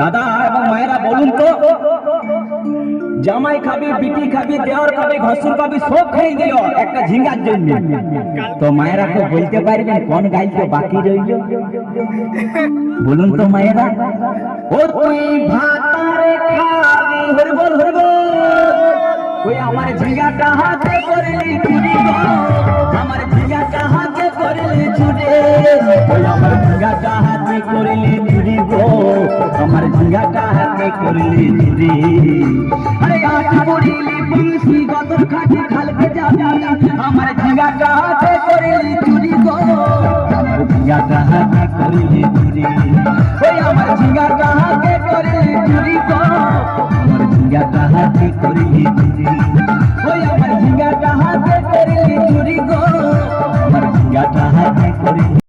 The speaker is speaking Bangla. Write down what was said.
দাদা এবং মায়েরা বলুন তো, জামাই খাবি, বিটি খাবি, দেওয়ার খাবি, ঘসুর খাবি, সব খেয়ে দিল একটা ঝিঙ্গার জন্য। তো মায়েরা তো বলতে পারবেন কোন গাইতে বাকি রইল? বলুন তো মায়েরা। ও তুই ভাতারে খাবি, হরি বল হরি বল। ওই আমার ঝিঙ্গাটা হাতে করলি চুরি গো, আমার ঝিঙ্গাটা হাতে করলি চুরি। ওই আমার ঝিঙ্গাটা হাতে করলি চুরি গো, আমার ঝিঙ্গাটা হাতে করলি চুরি। আরে আট করিলি বংশী গদর খাটি খালকে যাবি, আমার ঝিঙ্গাটা হাতে করলি চুরি গো, আমার ঝিঙ্গাটা হাতে করলি চুরি।